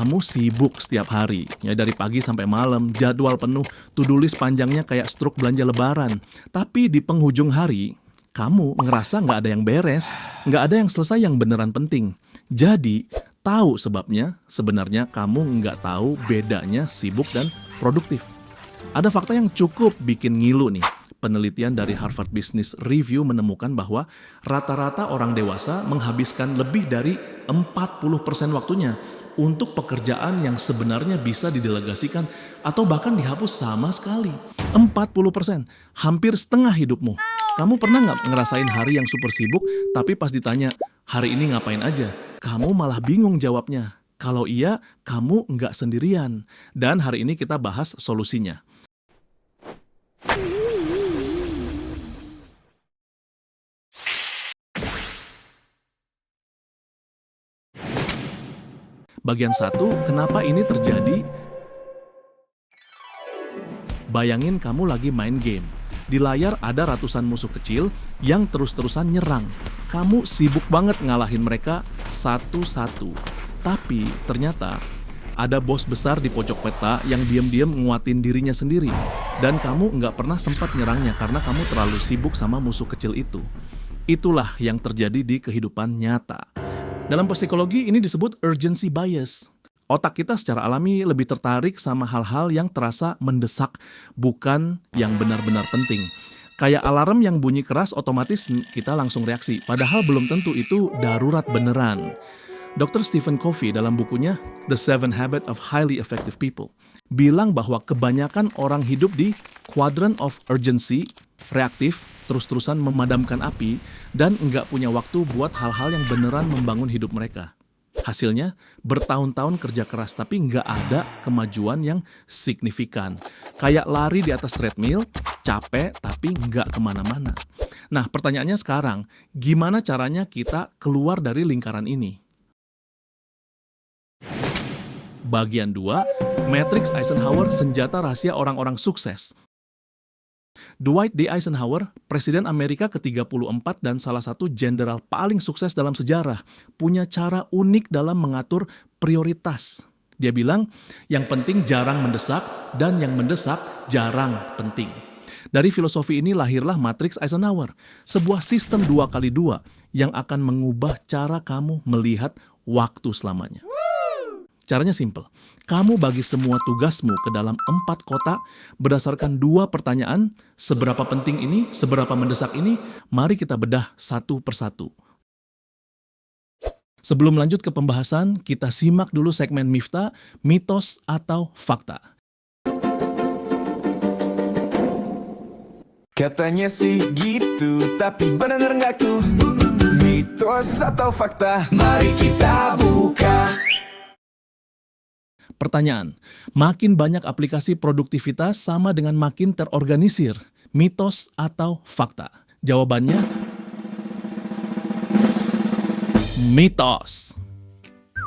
Kamu sibuk setiap hari, ya dari pagi sampai malam, jadwal penuh, to-do list panjangnya kayak struk belanja lebaran. Tapi di penghujung hari, kamu ngerasa nggak ada yang beres, nggak ada yang selesai yang beneran penting. Jadi, tahu sebabnya, sebenarnya kamu nggak tahu bedanya sibuk dan produktif. Ada fakta yang cukup bikin ngilu nih. Penelitian dari Harvard Business Review menemukan bahwa rata-rata orang dewasa menghabiskan lebih dari 40% waktunya untuk pekerjaan yang sebenarnya bisa didelegasikan atau bahkan dihapus sama sekali. 40%, hampir setengah hidupmu. Kamu pernah nggak ngerasain hari yang super sibuk, tapi pas ditanya, hari ini ngapain aja? Kamu malah bingung jawabnya. Kalau iya, kamu nggak sendirian. Dan hari ini kita bahas solusinya. Bagian 1, kenapa ini terjadi? Bayangin kamu lagi main game. Di layar ada ratusan musuh kecil yang terus-terusan nyerang. Kamu sibuk banget ngalahin mereka satu-satu. Tapi ternyata ada bos besar di pojok peta yang diam-diam nguatin dirinya sendiri. Dan kamu nggak pernah sempat nyerangnya karena kamu terlalu sibuk sama musuh kecil itu. Itulah yang terjadi di kehidupan nyata. Dalam psikologi ini disebut urgency bias. Otak kita secara alami lebih tertarik sama hal-hal yang terasa mendesak, bukan yang benar-benar penting. Kayak alarm yang bunyi keras otomatis kita langsung reaksi, padahal belum tentu itu darurat beneran. Dr. Stephen Covey dalam bukunya The 7 Habits of Highly Effective People bilang bahwa kebanyakan orang hidup di quadrant of urgency, reaktif, terus-terusan memadamkan api, dan nggak punya waktu buat hal-hal yang beneran membangun hidup mereka. Hasilnya, bertahun-tahun kerja keras tapi nggak ada kemajuan yang signifikan. Kayak lari di atas treadmill, capek tapi nggak kemana-mana. Nah, pertanyaannya sekarang, gimana caranya kita keluar dari lingkaran ini? Bagian 2, Matrix Eisenhower, senjata rahasia orang-orang sukses. Dwight D. Eisenhower, Presiden Amerika ke-34 dan salah satu jenderal paling sukses dalam sejarah, punya cara unik dalam mengatur prioritas. Dia bilang, yang penting jarang mendesak dan yang mendesak jarang penting. Dari filosofi ini lahirlah Matrix Eisenhower, sebuah sistem 2x2 yang akan mengubah cara kamu melihat waktu selamanya. Caranya simpel. Kamu bagi semua tugasmu ke dalam 4 kotak berdasarkan 2 pertanyaan, seberapa penting ini, seberapa mendesak ini, mari kita bedah satu persatu. Sebelum lanjut ke pembahasan, kita simak dulu segmen Miftah, mitos atau fakta. Katanya sih gitu, tapi benar nggak tuh? Mitos atau fakta? Mari kita buka. Pertanyaan, makin banyak aplikasi produktivitas sama dengan makin terorganisir, mitos atau fakta? Jawabannya, mitos.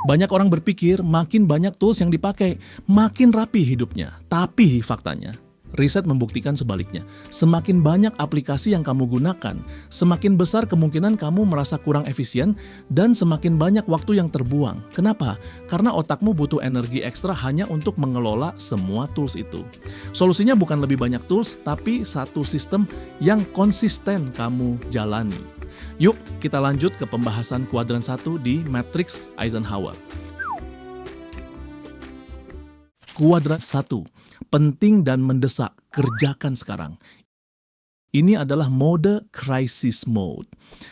Banyak orang berpikir makin banyak tools yang dipakai, makin rapi hidupnya. Tapi faktanya, riset membuktikan sebaliknya. Semakin banyak aplikasi yang kamu gunakan, semakin besar kemungkinan kamu merasa kurang efisien dan semakin banyak waktu yang terbuang. Kenapa? Karena otakmu butuh energi ekstra hanya untuk mengelola semua tools itu. Solusinya bukan lebih banyak tools, tapi satu sistem yang konsisten kamu jalani. Yuk, kita lanjut ke pembahasan kuadran 1 di Matrix Eisenhower. Kuadran 1. Penting dan mendesak, kerjakan sekarang. Ini adalah mode crisis mode.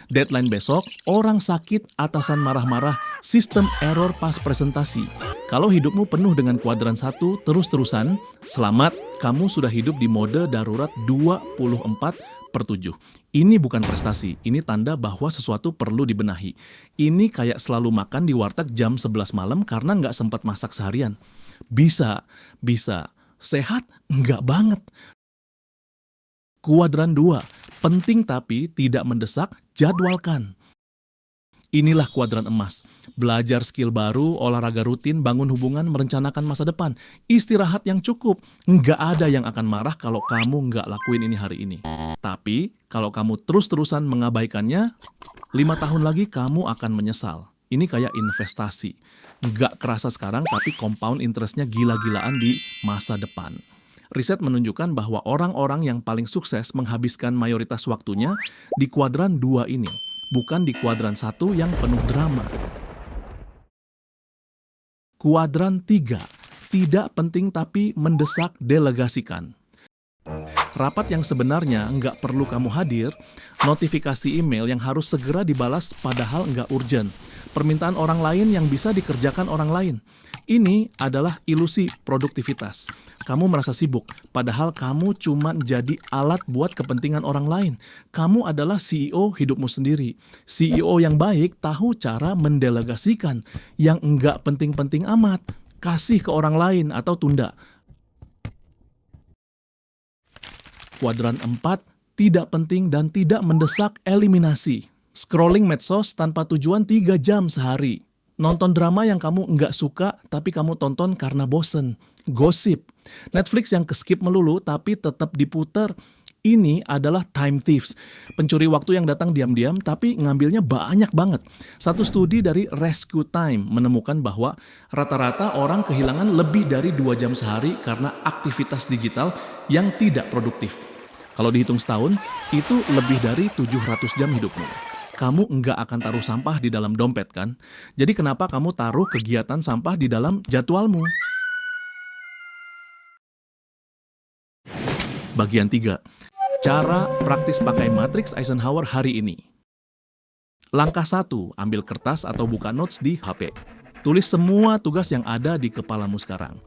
Deadline besok, orang sakit, atasan marah-marah, sistem error pas presentasi. Kalau hidupmu penuh dengan kuadran 1 terus-terusan, selamat, kamu sudah hidup di mode darurat 24/7. Ini bukan prestasi, ini tanda bahwa sesuatu perlu dibenahi. Ini kayak selalu makan di warteg jam 11 malam karena nggak sempat masak seharian. Bisa. Sehat? Enggak banget. Kuadran 2, penting tapi tidak mendesak, jadwalkan. Inilah kuadran emas. Belajar skill baru, olahraga rutin, bangun hubungan, merencanakan masa depan. Istirahat yang cukup. Enggak ada yang akan marah kalau kamu enggak lakuin ini hari ini. Tapi, kalau kamu terus-terusan mengabaikannya, 5 tahun lagi kamu akan menyesal. Ini kayak investasi. Nggak kerasa sekarang, tapi compound interest-nya gila-gilaan di masa depan. Riset menunjukkan bahwa orang-orang yang paling sukses menghabiskan mayoritas waktunya di kuadran 2 ini, bukan di kuadran 1 yang penuh drama. Kuadran 3, tidak penting tapi mendesak, delegasikan. Rapat yang sebenarnya nggak perlu kamu hadir, notifikasi email yang harus segera dibalas padahal nggak urgent, permintaan orang lain yang bisa dikerjakan orang lain. Ini adalah ilusi produktivitas. Kamu merasa sibuk, padahal kamu cuma jadi alat buat kepentingan orang lain. Kamu adalah CEO hidupmu sendiri. CEO yang baik tahu cara mendelegasikan yang nggak penting-penting amat. Kasih ke orang lain atau tunda. Kuadran 4, tidak penting dan tidak mendesak, eliminasi. Scrolling medsos tanpa tujuan 3 jam sehari. Nonton drama yang kamu nggak suka tapi kamu tonton karena bosen. Gosip. Netflix yang keskip melulu tapi tetap diputer. Ini adalah time thieves. Pencuri waktu yang datang diam-diam tapi ngambilnya banyak banget. Satu studi dari Rescue Time menemukan bahwa rata-rata orang kehilangan lebih dari 2 jam sehari karena aktivitas digital yang tidak produktif. Kalau dihitung setahun, itu lebih dari 700 jam hidupmu. Kamu nggak akan taruh sampah di dalam dompet kan? Jadi kenapa kamu taruh kegiatan sampah di dalam jadwalmu? Bagian 3. Cara praktis pakai matriks Eisenhower hari ini. Langkah 1, ambil kertas atau buka notes di HP. Tulis semua tugas yang ada di kepalamu sekarang.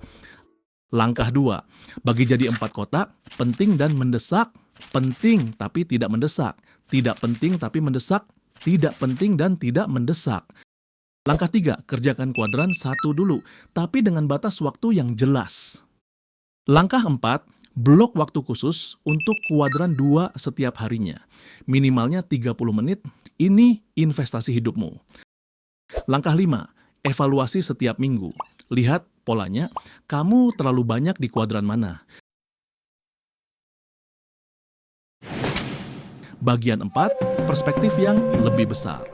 Langkah 2, bagi jadi 4 kotak, penting dan mendesak, penting tapi tidak mendesak, tidak penting tapi mendesak, tidak penting dan tidak mendesak. Langkah 3, kerjakan kuadran 1 dulu, tapi dengan batas waktu yang jelas. Langkah 4, blok waktu khusus untuk kuadran 2 setiap harinya. Minimalnya 30 menit, ini investasi hidupmu. Langkah 5, evaluasi setiap minggu. Lihat polanya, kamu terlalu banyak di kuadran mana. Bagian 4, perspektif yang lebih besar.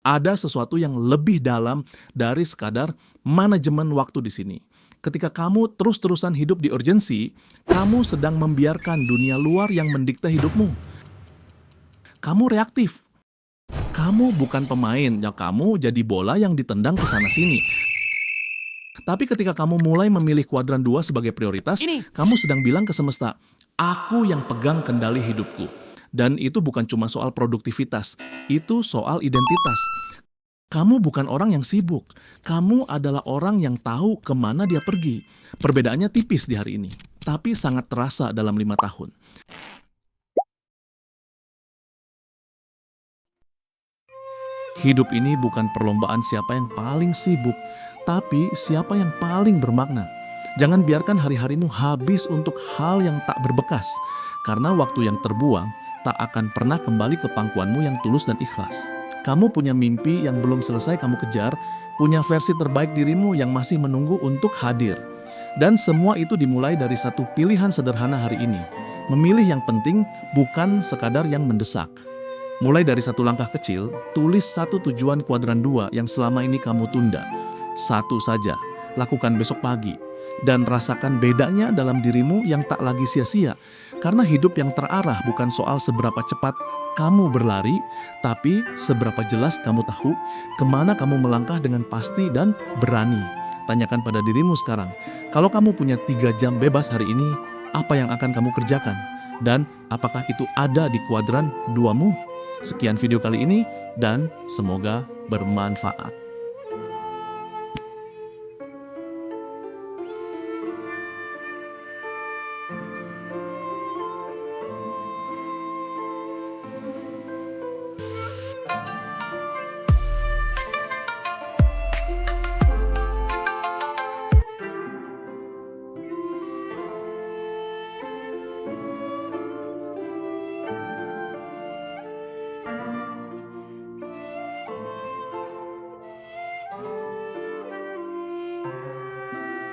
Ada sesuatu yang lebih dalam dari sekadar manajemen waktu di sini. Ketika kamu terus-terusan hidup di urgensi, kamu sedang membiarkan dunia luar yang mendikte hidupmu. Kamu reaktif. Kamu bukan pemain, ya kamu jadi bola yang ditendang ke sana-sini. Tapi ketika kamu mulai memilih kuadran 2 sebagai prioritas, kamu sedang bilang ke semesta, aku yang pegang kendali hidupku. Dan itu bukan cuma soal produktivitas, itu soal identitas. Kamu bukan orang yang sibuk, kamu adalah orang yang tahu kemana dia pergi. Perbedaannya tipis di hari ini, tapi sangat terasa dalam 5 tahun. Hidup ini bukan perlombaan siapa yang paling sibuk, tapi siapa yang paling bermakna. Jangan biarkan hari-harimu habis untuk hal yang tak berbekas, karena waktu yang terbuang tak akan pernah kembali ke pangkuanmu yang tulus dan ikhlas. Kamu punya mimpi yang belum selesai kamu kejar, punya versi terbaik dirimu yang masih menunggu untuk hadir. Dan semua itu dimulai dari satu pilihan sederhana hari ini. Memilih yang penting, bukan sekadar yang mendesak. Mulai dari satu langkah kecil, tulis satu tujuan kuadran 2 yang selama ini kamu tunda. Satu saja, lakukan besok pagi. Dan rasakan bedanya dalam dirimu yang tak lagi sia-sia. Karena hidup yang terarah bukan soal seberapa cepat kamu berlari, tapi seberapa jelas kamu tahu kemana kamu melangkah dengan pasti dan berani. Tanyakan pada dirimu sekarang, kalau kamu punya 3 jam bebas hari ini, apa yang akan kamu kerjakan? Dan apakah itu ada di kuadran 2-mu? Sekian video kali ini, dan semoga bermanfaat.